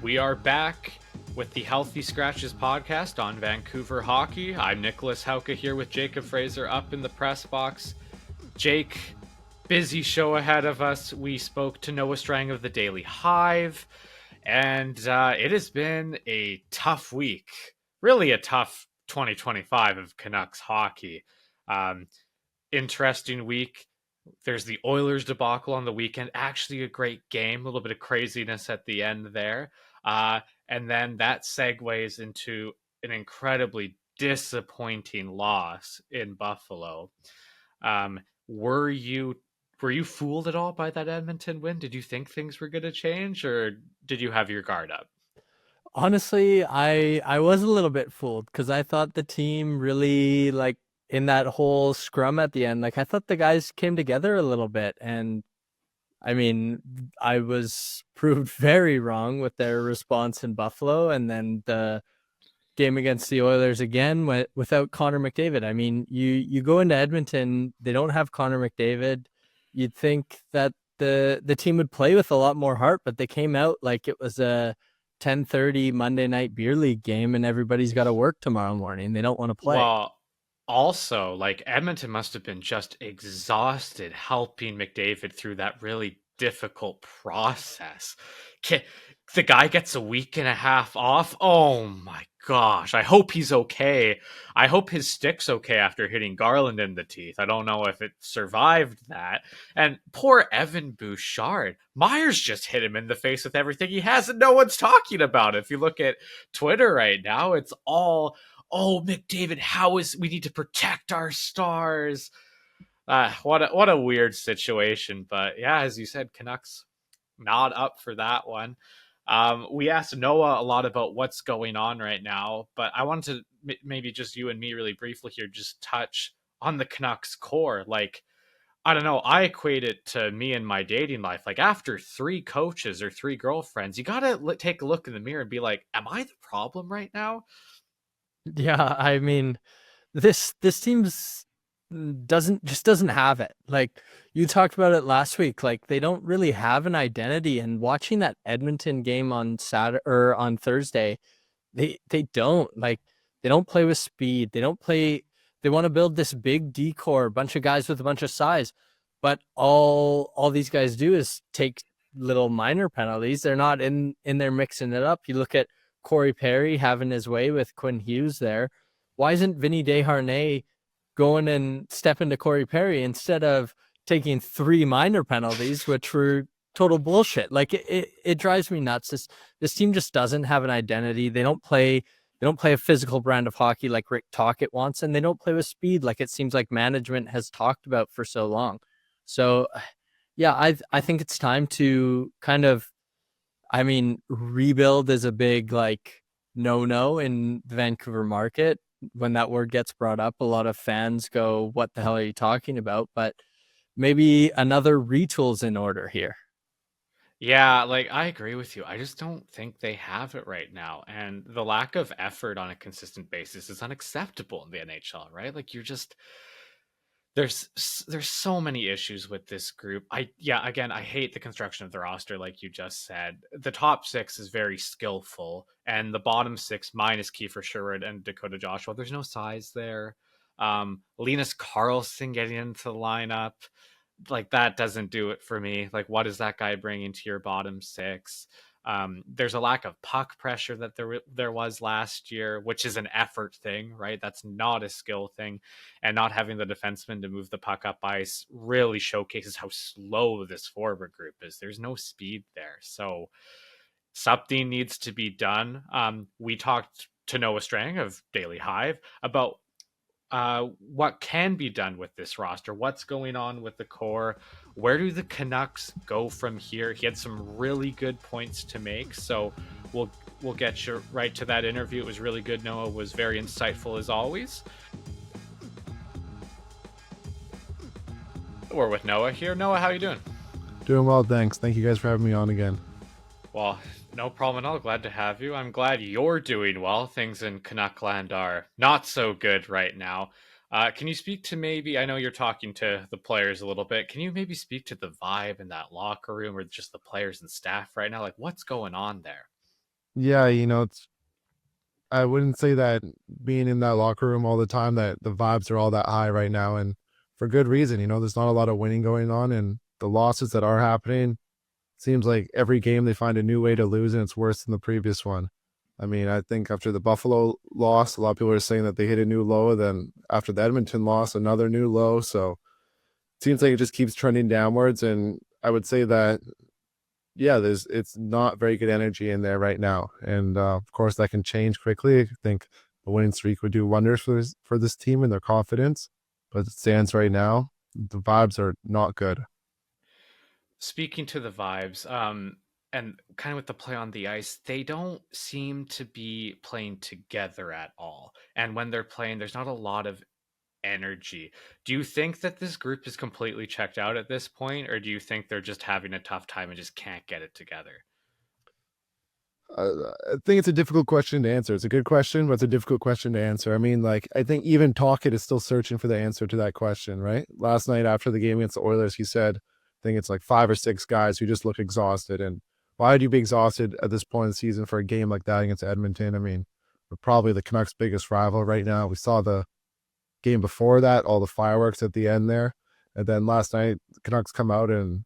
We are back with the Healthy Scratches podcast on Vancouver hockey. I'm Nicholas Hauka here with Jacob Fraser up in the press box. Jake, busy show ahead of us. We spoke to Noah Strang of the Daily Hive, and it has been a tough week. Really a tough 2025 of Canucks hockey. Interesting week. There's the Oilers debacle on the weekend. Actually, a great game. A little bit of craziness at the end there. And then that segues into an incredibly disappointing loss in Buffalo. Um, were you fooled at all by that Edmonton win? Did you think things were going to change, or did you have your guard up? Honestly, I was a little bit fooled because I thought the team really in that whole scrum at the end, I thought the guys came together a little bit, and I mean, I was proved very wrong with their response in Buffalo, and then the game against the Oilers again without Connor McDavid. I mean, you go into Edmonton, they don't have Connor McDavid. You'd think that the team would play with a lot more heart, but they came out like it was a 10:30 Monday night beer league game, and everybody's got to work tomorrow morning. They don't want to play. Well, also, like Edmonton must have been just exhausted helping McDavid through that really difficult process. The guy gets a week and a half off. Oh my gosh. I hope he's okay. I hope his stick's okay after hitting Garland in the teeth. I don't know if it survived that. And poor Evan Bouchard. Myers just hit him in the face with everything he has, and no one's talking about it. If you look at Twitter right now, it's all, oh, McDavid, we need to protect our stars. What a weird situation. But yeah, as you said, Canucks not up for that one. We asked Noah a lot about what's going on right now, but I wanted to maybe just you and me really briefly here just touch on the Canucks core. Like, I don't know, I equate it to me and my dating life. Like, after three coaches or three girlfriends, you gotta take a look in the mirror and be like, am I the problem right now? Yeah, I mean, this team's doesn't have it. Like you talked about it last week, like they don't really have an identity. And watching that Edmonton game on Saturday or on Thursday, they don't they don't play with speed. They don't play. They want to build this big decor, a bunch of guys with a bunch of size, but all these guys do is take little minor penalties. They're not in there mixing it up. You look at Corey Perry having his way with Quinn Hughes there. Why isn't Vinny Desharnais going and stepping to Corey Perry instead of taking three minor penalties, which were total bullshit? Like it drives me nuts. This team just doesn't have an identity. They don't play a physical brand of hockey like Rick Tocchet wants, and they don't play with speed like it seems like management has talked about for so long. So yeah, I think it's time to kind of, I mean, rebuild is a big no in the Vancouver market. When that word gets brought up, a lot of fans go, "What the hell are you talking about?" But maybe another retool's in order here. Yeah, like I agree with you. I just don't think they have it right now. And the lack of effort on a consistent basis is unacceptable in the NHL, right? Like you're just there's so many issues with this group. Again, I hate the construction of the roster like you just said. The top 6 is very skillful and the bottom 6 minus Kiefer Sherwood and Dakota Joshua, there's no size there. Linus Karlsson getting into the lineup, like that doesn't do it for me. Like, what is that guy bringing to your bottom 6? There's a lack of puck pressure that there was last year, which is an effort thing, right? That's not a skill thing, and not having the defenseman to move the puck up ice really showcases how slow this forward group is. There's no speed there, so something needs to be done. We talked to Noah Strang of Daily Hive about what can be done with this roster, what's going on with the core, where do the Canucks go from here. He had some really good points to make, so we'll get you right to that interview. It was really good. Noah was very insightful as always. We're with Noah here. Noah, how you doing? Doing well, thanks. Thank you guys for having me on again. Well, no problem at all. Glad to have you. I'm glad you're doing well. Things in Canuckland are not so good right now. Can you speak to maybe, I know you're talking to the players a little bit. Can you maybe speak to the vibe in that locker room or just the players and staff right now? Like, what's going on there? Yeah, I wouldn't say that being in that locker room all the time that the vibes are all that high right now, and for good reason. There's not a lot of winning going on, and the losses that are happening seems like every game they find a new way to lose, and it's worse than the previous one. I mean, I think after the Buffalo loss, a lot of people are saying that they hit a new low. Then after the Edmonton loss, another new low. So it seems like it just keeps trending downwards. And I would say that, yeah, it's not very good energy in there right now. And of course, that can change quickly. I think the winning streak would do wonders for this team and their confidence. But as it stands right now, the vibes are not good. Speaking to the vibes, and kind of with the play on the ice, they don't seem to be playing together at all. And when they're playing, there's not a lot of energy. Do you think that this group is completely checked out at this point, or do you think they're just having a tough time and just can't get it together? I think it's a difficult question to answer. It's a good question, but it's a difficult question to answer. I mean, like, I think even Talkett is still searching for the answer to that question, right? Last night after the game against the Oilers, he said, I think it's like 5 or 6 guys who just look exhausted. And why would you be exhausted at this point in the season for a game like that against Edmonton? I mean, we're probably the Canucks' biggest rival right now. We saw the game before that, all the fireworks at the end there. And then last night, the Canucks come out and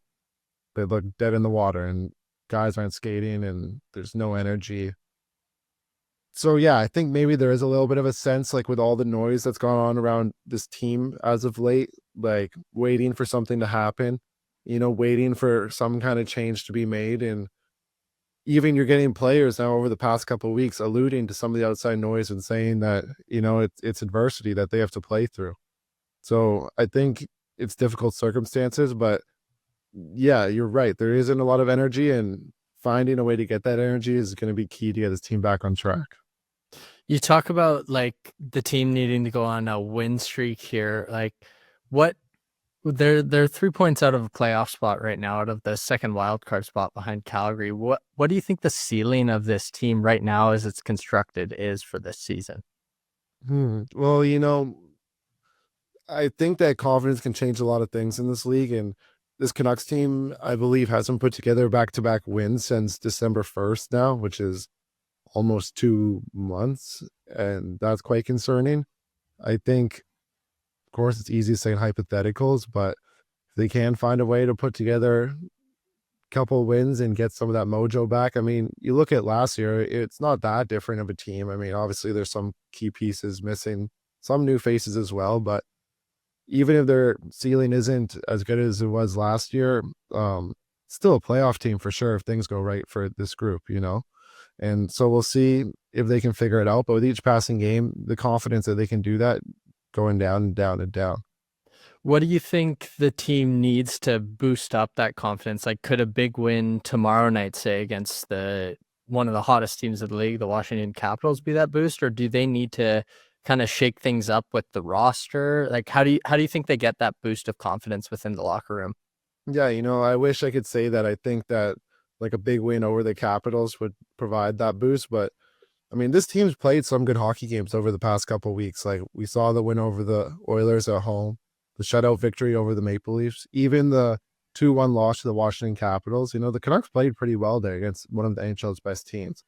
they look dead in the water, and guys aren't skating, and there's no energy. So yeah, I think maybe there is a little bit of a sense, like with all the noise that's gone on around this team as of late, like waiting for something to happen, waiting for some kind of change to be made. And even you're getting players now over the past couple of weeks alluding to some of the outside noise and saying that, it's adversity that they have to play through. So I think it's difficult circumstances, but yeah, you're right. There isn't a lot of energy, and finding a way to get that energy is going to be key to get this team back on track. You talk about like the team needing to go on a win streak here. Like, what they're 3 points out of a playoff spot right now, out of the second wild card spot behind Calgary. What do you think the ceiling of this team right now, as it's constructed, is for this season? Well, I think that confidence can change a lot of things in this league. And this Canucks team, I believe, hasn't put together back to back wins since December 1st now, which is almost 2 months. And that's quite concerning. I think, of course, it's easy to say in hypotheticals, but if they can find a way to put together a couple wins and get some of that mojo back. I mean, you look at last year, it's not that different of a team. I mean, obviously, there's some key pieces missing, some new faces as well, but even if their ceiling isn't as good as it was last year, still a playoff team for sure if things go right for this group. And so we'll see if they can figure it out. But with each passing game, the confidence that they can do that going down and down and down. What do you think the team needs to boost up that confidence? Like, could a big win tomorrow night, say against the one of the hottest teams of the league, the Washington Capitals, be that boost, or do they need to kind of shake things up with the roster? Like, how do you think they get that boost of confidence within the locker room? Yeah, I wish I could say that I think that like a big win over the Capitals would provide that boost, but I mean, this team's played some good hockey games over the past couple weeks. Like we saw the win over the Oilers at home, the shutout victory over the Maple Leafs, even the 2-1 loss to the Washington Capitals. The Canucks played pretty well there against one of the NHL's best teams.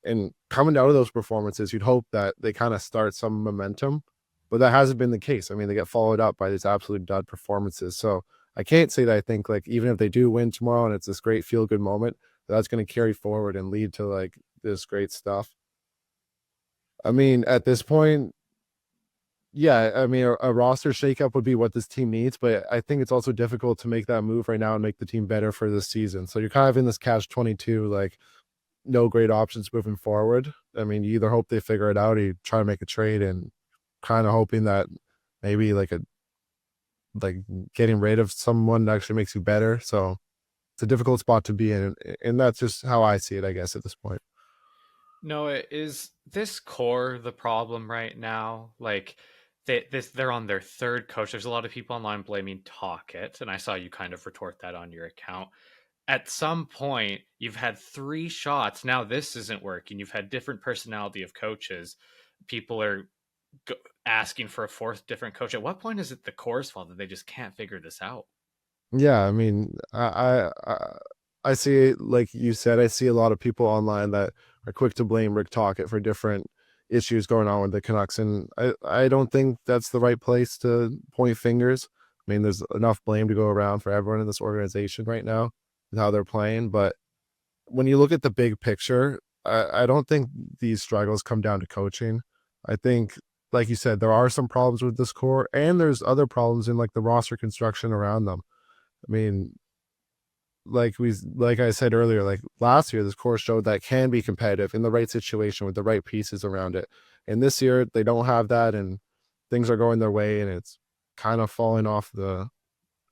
And coming out of those performances, you'd hope that they kind of start some momentum, but that hasn't been the case. I mean, they get followed up by these absolute dud performances. So I can't say that I think like even if they do win tomorrow and it's this great feel good moment, that's going to carry forward and lead to like this great stuff. I mean, at this point, yeah, I mean, a roster shakeup would be what this team needs, but I think it's also difficult to make that move right now and make the team better for this season. So you're kind of in this catch 22, like no great options moving forward. I mean, you either hope they figure it out or you try to make a trade and kind of hoping that maybe like getting rid of someone actually makes you better. So it's a difficult spot to be in. And that's just how I see it, I guess, at this point. Noah, is this core the problem right now? Like they're on their third coach. There's a lot of people online blaming Talkett, and I saw you kind of retort that on your account. At some point, you've had 3 shots. Now this isn't working. You've had different personality of coaches. People are asking for a fourth different coach. At what point is it the core's fault that they just can't figure this out? Yeah, I mean, I I see, like you said, I see a lot of people online that are quick to blame Rick Tocchet for different issues going on with the Canucks, and I don't think that's the right place to point fingers. I mean, there's enough blame to go around for everyone in this organization right now and how they're playing. But when you look at the big picture, I don't think these struggles come down to coaching. I think, like you said, there are some problems with this core, and there's other problems in like the roster construction around them. I mean, like I said earlier, like last year, this core showed that can be competitive in the right situation with the right pieces around it. And this year, they don't have that, and things are going their way, and it's kind of falling off the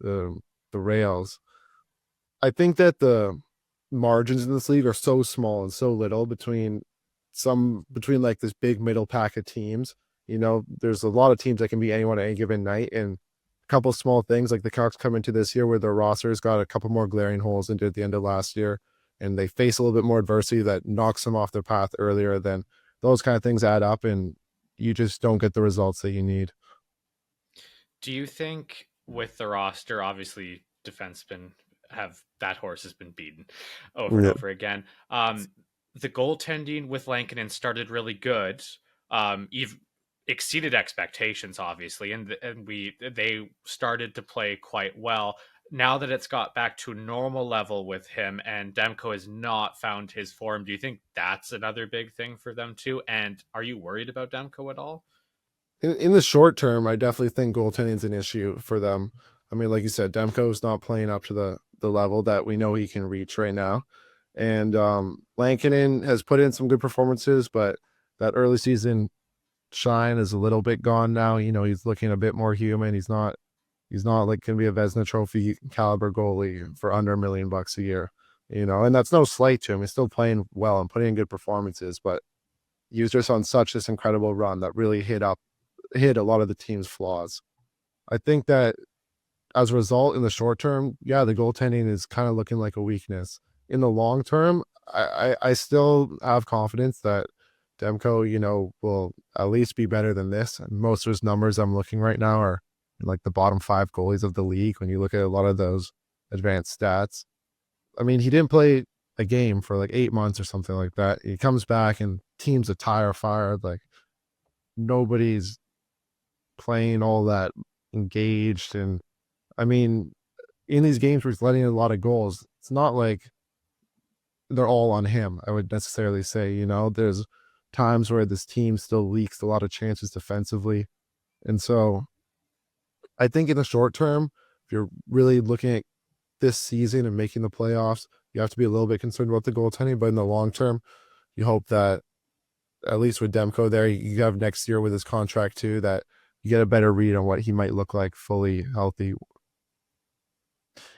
the rails. I think that the margins in this league are so small and so little between like this big middle pack of teams. You know, there's a lot of teams that can beat anyone at any given night, and a couple small things like the Canucks come into this year where their rosters got a couple more glaring holes than did at the end of last year, and they face a little bit more adversity that knocks them off their path earlier. Then those kind of things add up, and you just don't get the results that you need. Do you think with the roster, obviously defensemen have that horse has been beaten over and Yeah. over again. The goaltending with Lankinen started really good. Even exceeded expectations, obviously, and they started to play quite well. Now that it's got back to normal level with him and Demko has not found his form, do you think that's another big thing for them too? And are you worried about Demko at all? In the short term, I definitely think goaltending is an issue for them. I mean, like you said, Demko's not playing up to the level that we know he can reach right now. And Lankinen has put in some good performances, but that early season shine is a little bit gone now. You know, he's looking a bit more human. He's not like gonna be a Vezina Trophy caliber goalie for under $1 million a year. You know, and that's no slight to him. He's still playing well and putting in good performances, but he was just on such this incredible run that really hit a lot of the team's flaws. I think that as a result, in the short term, yeah, the goaltending is kind of looking like a weakness. In the long term, I still have confidence that Demko, you know, will at least be better than this. And most of his numbers I'm looking right now are in like the bottom 5 goalies of the league. When you look at a lot of those advanced stats, I mean, he didn't play a game for like 8 months or something like that. He comes back and teams a tire fired. Like nobody's playing all that engaged. And I mean, in these games where he's letting in a lot of goals, it's not like they're all on him, I would necessarily say. You know, there's times where this team still leaks a lot of chances defensively. And so I think in the short term, if you're really looking at this season and making the playoffs, you have to be a little bit concerned about the goaltending. But in the long term, you hope that at least with Demko there, you have next year with his contract too, that you get a better read on what he might look like fully healthy.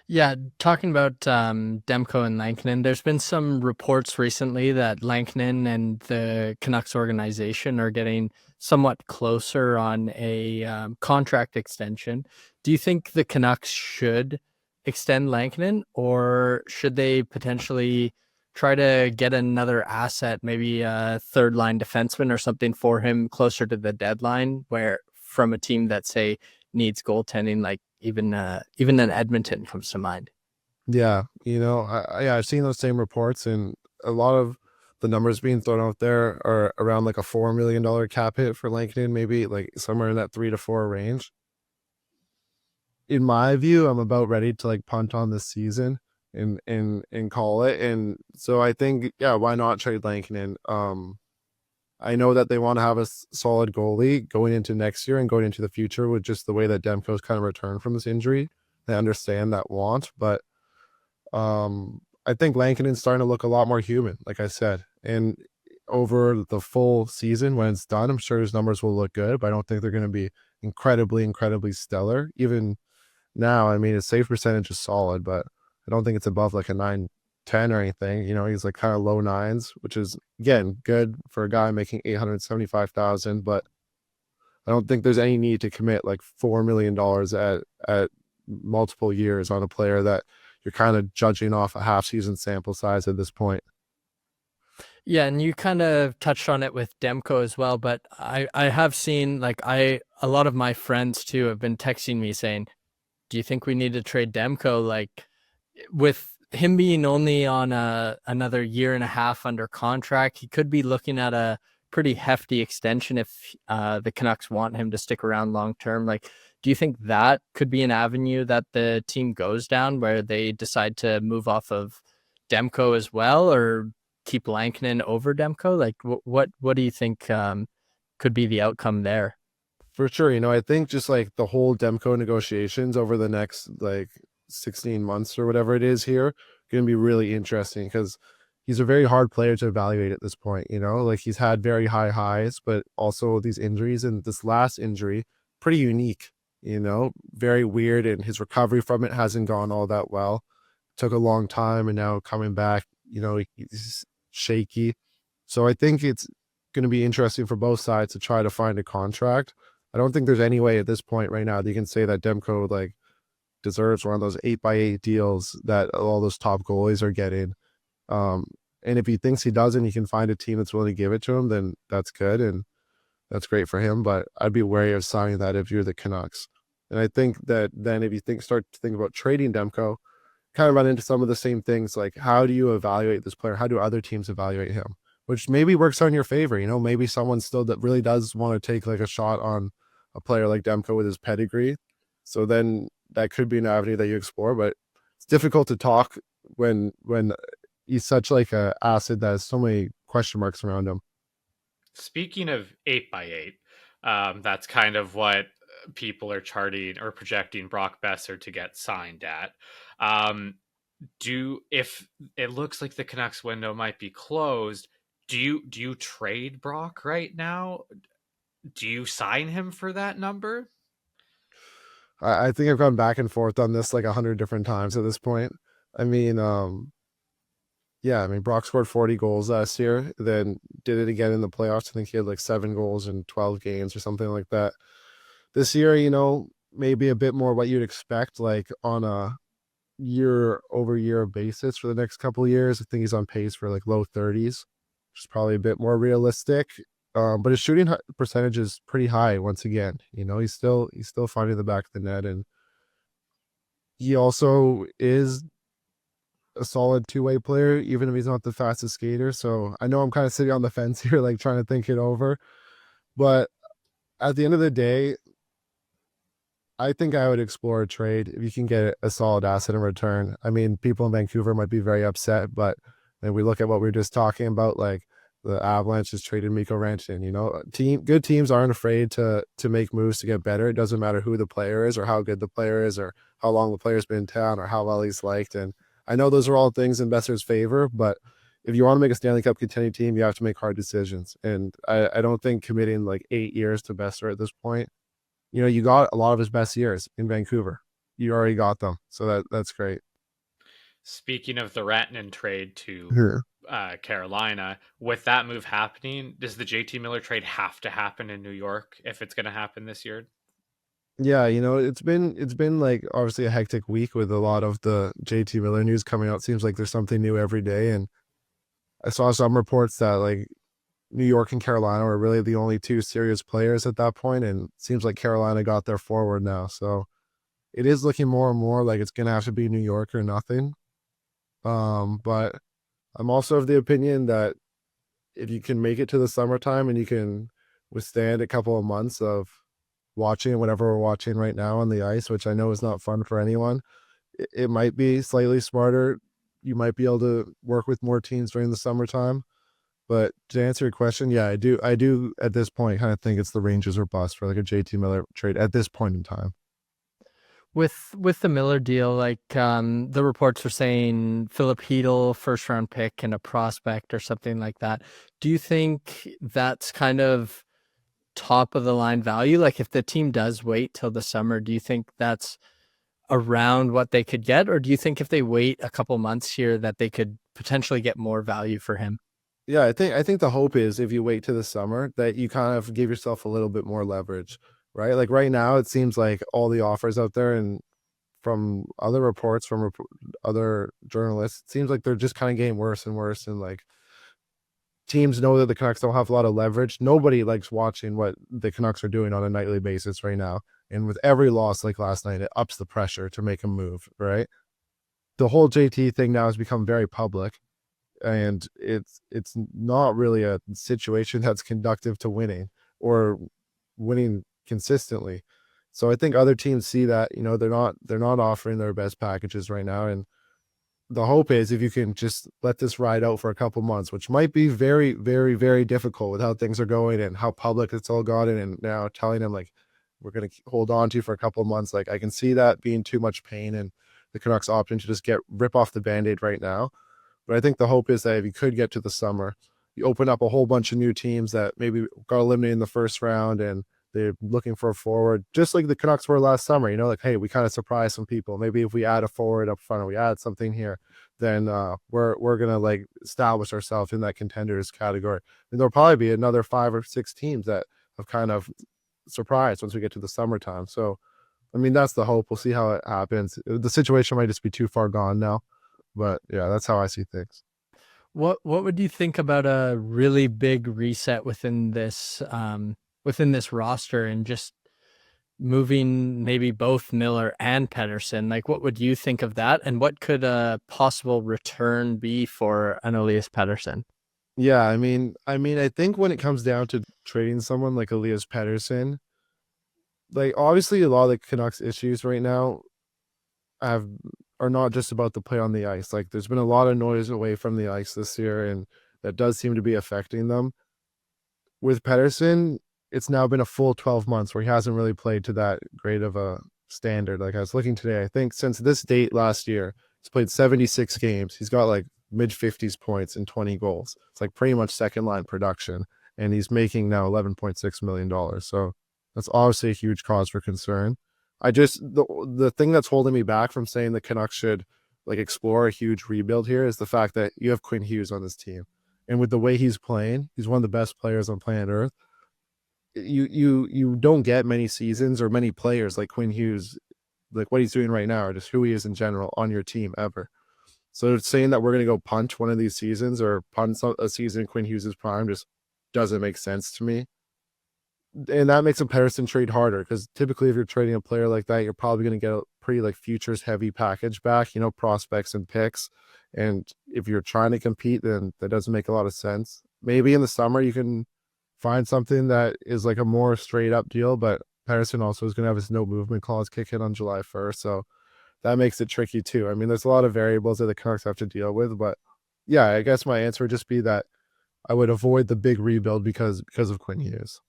Yeah, talking about Demko and Lankinen, there's been some reports recently that Lankinen and the Canucks organization are getting somewhat closer on a contract extension. Do you think the Canucks should extend Lankinen, or should they potentially try to get another asset, maybe a third line defenseman or something for him closer to the deadline, where from a team that say needs goaltending, like even an Edmonton comes to mind. Yeah, you know, yeah, I've seen those same reports, and a lot of the numbers being thrown out there are around like a $4 million cap hit for Lankinen, maybe like somewhere in that 3 to 4 range. In my view, I'm about ready to like punt on this season and call it. And so I think, yeah, why not trade Lankinen? I know that they want to have a solid goalie going into next year and going into the future with just the way that Demko's kind of returned from this injury. They understand that want, but I think Lankinen's starting to look a lot more human, like I said. And over the full season, when it's done, I'm sure his numbers will look good, but I don't think they're going to be incredibly, incredibly stellar. Even now, I mean, his save percentage is solid, but I don't think it's above like a 910 or anything. You know, he's like kind of low nines, which is again good for a guy making 875,000. But I don't think there's any need to commit like $4 million at multiple years on a player that you're kind of judging off a half season sample size at this point. Yeah, and you kind of touched on it with Demko as well, but I have seen like a lot of my friends too have been texting me saying, "Do you think we need to trade Demko?" Like with him being only on another year and a half under contract, he could be looking at a pretty hefty extension if the Canucks want him to stick around long term. Like, do you think that could be an avenue that the team goes down where they decide to move off of Demko as well, or keep Lankinen over Demko? Like, what do you think could be the outcome there? For sure. I think just like the whole Demko negotiations over the next like 16 months or whatever it is here, going to be really interesting because he's a very hard player to evaluate at this point. Like he's had very high highs, but also these injuries, and this last injury, pretty unique, very weird. And his recovery from it hasn't gone all that well. Took a long time, and now coming back, he's shaky. So I think it's going to be interesting for both sides to try to find a contract. I don't think there's any way at this point right now that you can say that Demko like deserves one of those 8x8 deals that all those top goalies are getting. And if he thinks he doesn't, he can find a team that's willing to give it to him, then that's good. And that's great for him. But I'd be wary of signing that if you're the Canucks. And I think that then if you start to think about trading Demko, kind of run into some of the same things. Like, how do you evaluate this player? How do other teams evaluate him? Which maybe works on your favor. Maybe someone still that really does want to take like a shot on a player like Demko with his pedigree. So then that could be an avenue that you explore, but it's difficult to talk when he's such like a asset that has so many question marks around him. Speaking of 8x8, that's kind of what people are charting or projecting Brock Besser to get signed at. If it looks like the Canucks window might be closed, do you trade Brock right now? Do you sign him for that number? I think I've gone back and forth on this like 100 different times at this point. I mean, Brock scored 40 goals last year, then did it again in the playoffs. I think he had like 7 goals in 12 games or something like that. This year, maybe a bit more what you'd expect, like on a year-over-year basis for the next couple of years. I think he's on pace for like low 30s, which is probably a bit more realistic. But his shooting percentage is pretty high once again. He's still finding the back of the net, and he also is a solid two-way player, even if he's not the fastest skater. So I know I'm kind of sitting on the fence here, like trying to think it over. But at the end of the day, I think I would explore a trade if you can get a solid asset in return. I mean, people in Vancouver might be very upset, but when we look at what we were just talking about, like the Avalanche has traded Mikko Rantanen. Good teams aren't afraid to make moves to get better. It doesn't matter who the player is or how good the player is or how long the player's been in town or how well he's liked. And I know those are all things in Besser's favor, but if you want to make a Stanley Cup contending team, you have to make hard decisions. And I don't think committing like 8 years to Besser at this point, you got a lot of his best years in Vancouver. You already got them. So that's great. Speaking of the Rantanen trade to Carolina, with that move happening, does the JT Miller trade have to happen in New York if it's going to happen this year? Yeah, it's been like obviously a hectic week with a lot of the JT Miller news coming out. Seems like there's something new every day. And I saw some reports that like New York and Carolina were really the only two serious players at that point, and it seems like Carolina got their forward now. So it is looking more and more like it's going to have to be New York or nothing. But I'm also of the opinion that if you can make it to the summertime and you can withstand a couple of months of watching whatever we're watching right now on the ice, which I know is not fun for anyone, it might be slightly smarter. You might be able to work with more teams during the summertime. But to answer your question, yeah, I do at this point kind of think it's the Rangers or bust for like a JT Miller trade at this point in time. With the Miller deal, like the reports are saying Philip Hedl, first round pick and a prospect or something like that. Do you think that's kind of top of the line value? Like if the team does wait till the summer, do you think that's around what they could get? Or do you think if they wait a couple months here that they could potentially get more value for him? Yeah, I think the hope is if you wait to the summer that you kind of give yourself a little bit more leverage, right? Like right now, it seems like all the offers out there and from other reports from other journalists, it seems like they're just kind of getting worse and worse. And like teams know that the Canucks don't have a lot of leverage. Nobody likes watching what the Canucks are doing on a nightly basis right now. And with every loss like last night, it ups the pressure to make a move, right? the whole JT thing now has become very public, and it's not really a situation that's conductive to winning or winning consistently. So I think other teams see that, they're not offering their best packages right now, and the hope is if you can just let this ride out for a couple months, which might be very, very, very difficult with how things are going and how public it's all gotten, and now telling them like we're going to hold on to you for a couple of months. Like I can see that being too much pain, and the Canucks opting to just rip off the band-aid right now. But I think the hope is that if you could get to the summer, you open up a whole bunch of new teams that maybe got eliminated in the first round and they're looking for a forward, just like the Canucks were last summer. Like, hey, we kind of surprised some people. Maybe if we add a forward up front or we add something here, then we're gonna like establish ourselves in that contenders category. And there'll probably be another 5 or 6 teams that have kind of surprised once we get to the summertime. So, I mean, that's the hope. We'll see how it happens. The situation might just be too far gone now, but yeah, that's how I see things. What would you think about a really big reset within this roster and just moving maybe both Miller and Pedersen? Like, what would you think of that? And what could a possible return be for an Elias Pedersen? Yeah, I think when it comes down to trading someone like Elias Pettersson, like obviously a lot of the Canucks issues right now have are not just about the play on the ice. Like there's been a lot of noise away from the ice this year, and that does seem to be affecting them. With Pettersson, it's now been a full 12 months where he hasn't really played to that great of a standard. Like I was looking today, I think since this date last year, he's played 76 games. He's got like mid 50s points and 20 goals. It's like pretty much second line production, and he's making now $11.6 million. So that's obviously a huge cause for concern. The thing that's holding me back from saying the Canucks should like explore a huge rebuild here is the fact that you have Quinn Hughes on this team. And with the way he's playing, he's one of the best players on planet Earth. You don't get many seasons or many players like Quinn Hughes, like what he's doing right now, or just who he is in general on your team ever. So saying that we're going to go punch one of these seasons or punch a season in Quinn Hughes' prime just doesn't make sense to me. And that makes a Pedersen trade harder because typically if you're trading a player like that, you're probably going to get a pretty like futures heavy package back, prospects and picks. And if you're trying to compete, then that doesn't make a lot of sense. Maybe in the summer you can find something that is like a more straight up deal, but Pedersen also is going to have his no movement clause kick in on July 1st. So that makes it tricky too. I mean, there's a lot of variables that the Canucks have to deal with, but yeah, I guess my answer would just be that I would avoid the big rebuild because of Quinn Hughes.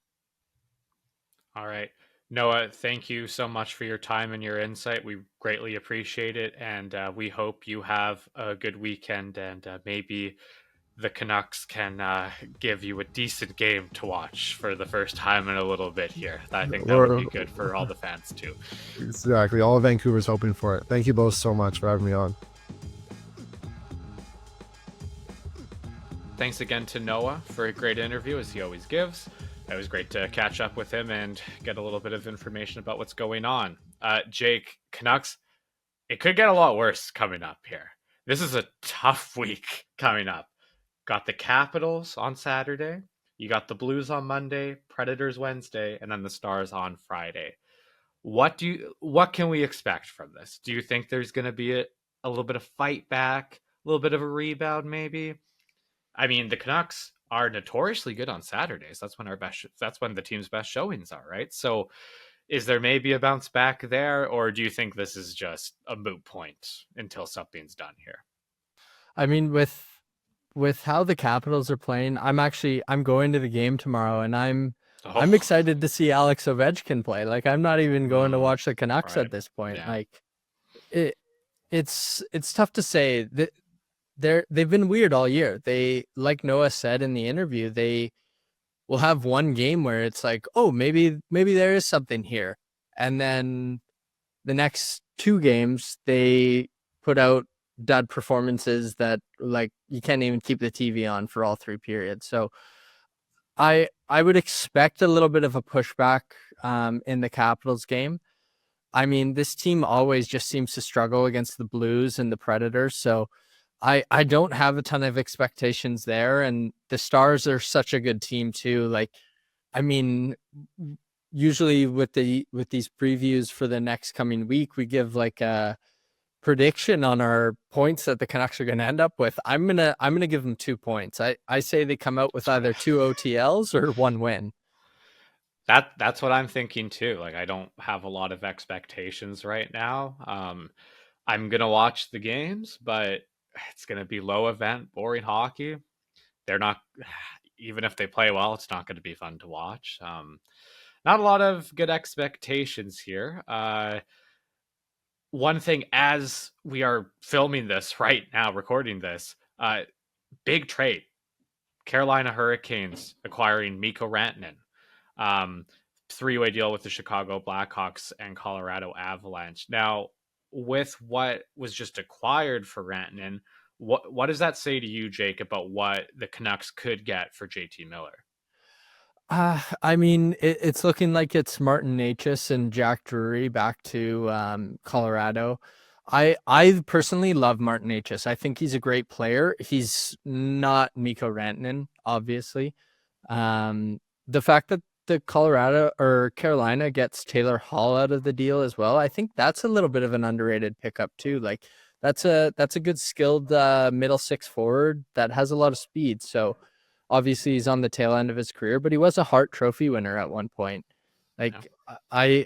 All right. Noah, thank you so much for your time and your insight. We greatly appreciate it. And we hope you have a good weekend and maybe the Canucks can give you a decent game to watch for the first time in a little bit here. I think that would be good for all the fans too. Exactly. All of Vancouver's hoping for it. Thank you both so much for having me on. Thanks again to Noah for a great interview, as he always gives. It was great to catch up with him and get a little bit of information about what's going on. Jake, Canucks, it could get a lot worse coming up here. This is a tough week coming up. Got the Capitals on Saturday. You got the Blues on Monday, Predators Wednesday, and then the Stars on Friday. What can we expect from this? Do you think there's going to be a little bit of fight back, a little bit of a rebound maybe? I mean, the Canucks are notoriously good on Saturdays. That's when the team's best showings are, right? So is there maybe a bounce back there, or do you think this is just a moot point until something's done here? I mean, with how the Capitals are playing, I'm going to the game tomorrow, and I'm excited to see Alex Ovechkin play. Like I'm not even going to watch the Canucks at this point. Yeah. Like it's tough to say that they've been weird all year. They, like Noah said in the interview, they will have one game where it's like, oh, maybe there is something here, and then the next 2 games they put out dud performances that like you can't even keep the TV on for all 3 periods. So I would expect a little bit of a pushback in the Capitals game. I mean, this team always just seems to struggle against the Blues and the Predators, so I don't have a ton of expectations there. And the Stars are such a good team too. Like, I mean, usually with these previews for the next coming week, we give like a prediction on our points that the Canucks are going to end up with, I'm gonna give them 2 points. I say they come out with either 2 OTLs or 1 win. That's what I'm thinking too. Like, I don't have a lot of expectations right now. I'm gonna watch the games, but it's gonna be low event, boring hockey. They're not, even if they play well, it's not going to be fun to watch. Not a lot of good expectations here. One thing, as we are filming this right now, recording this, big trade. Carolina Hurricanes acquiring Mikko Rantanen. Um, Three-way deal with the Chicago Blackhawks and Colorado Avalanche. Now, with what was just acquired for Rantanen, what does that say to you, Jake, about what the Canucks could get for JT Miller? I mean, it's looking like it's Martin Necas and Jack Drury back to Colorado. I personally love Martin Necas. I think he's a great player. He's not Mikko Rantanen, obviously. The fact that the Colorado or Carolina gets Taylor Hall out of the deal as well, I think that's a little bit of an underrated pickup too. Like that's a good skilled middle six forward that has a lot of speed. So obviously he's on the tail end of his career, but he was a Hart Trophy winner at one point. Like Yeah.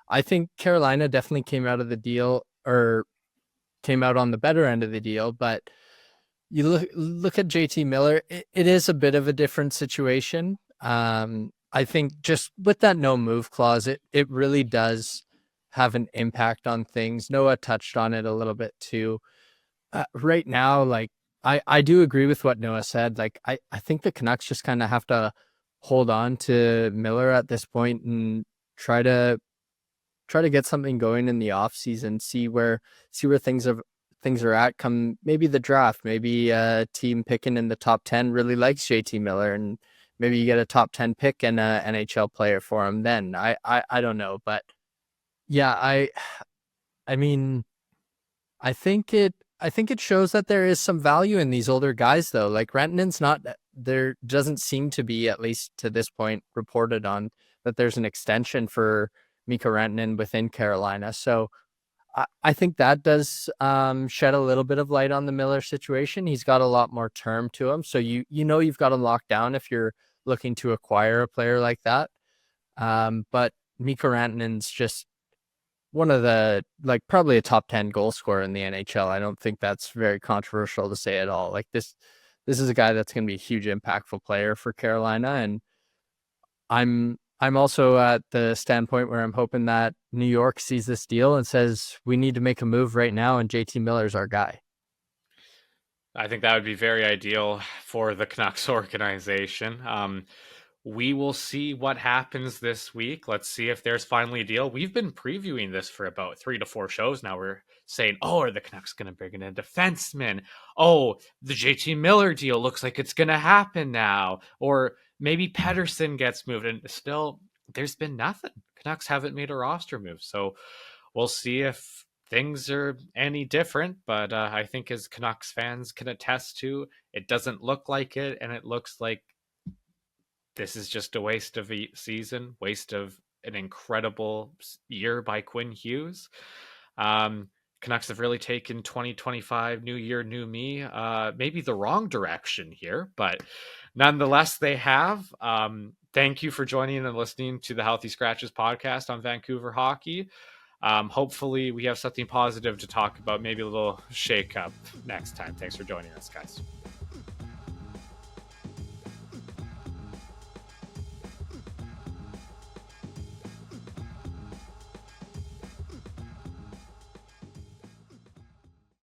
I think Carolina definitely came out of the deal or came out on the better end of the deal, but you look at JT Miller, it is a bit of a different situation. I think just with that no move clause, it really does have an impact on things. Noah touched on it a little bit too. Right now, like I do agree with what Noah said. Like I think the Canucks just kind of have to hold on to Miller at this point and try to get something going in the off season, see where things are at come maybe the draft, maybe a team picking in the top 10 really likes JT Miller and maybe you get a top 10 pick and a NHL player for him then. I don't know, but yeah, I mean I think it shows that there is some value in these older guys though. Like Rantanen's not there doesn't seem to be, at least to this point, reported on that there's an extension for Mikko Rantanen within Carolina. So I think that does shed a little bit of light on the Miller situation. He's got a lot more term to him. So you know you've got him locked down if you're looking to acquire a player like that. But Mikko Rantanen's just one of the, like, probably a top 10 goal scorer in the NHL. I don't think that's very controversial to say at all. Like this is a guy that's going to be a huge impactful player for Carolina. And I'm also at the standpoint where I'm hoping that New York sees this deal and says, we need to make a move right now. And JT Miller's our guy. I think that would be very ideal for the Canucks organization. We will see what happens this week. Let's see if there's finally a deal. We've been previewing this for about 3 to 4 shows now. We're saying, oh, are the Canucks going to bring in a defenseman? Oh, the JT Miller deal looks like it's going to happen now. Or maybe Pedersen gets moved. And still, there's been nothing. Canucks haven't made a roster move. So we'll see if things are any different. But I think as Canucks fans can attest to, it doesn't look like it. And it looks like this is just a waste of a season, waste of an incredible year by Quinn Hughes. Canucks have really taken 2025, new year, new me, maybe the wrong direction here, but nonetheless, they have. Thank you for joining and listening to the Healthy Scratches podcast on Vancouver hockey. Hopefully, we have something positive to talk about, maybe a little shake up next time. Thanks for joining us, guys.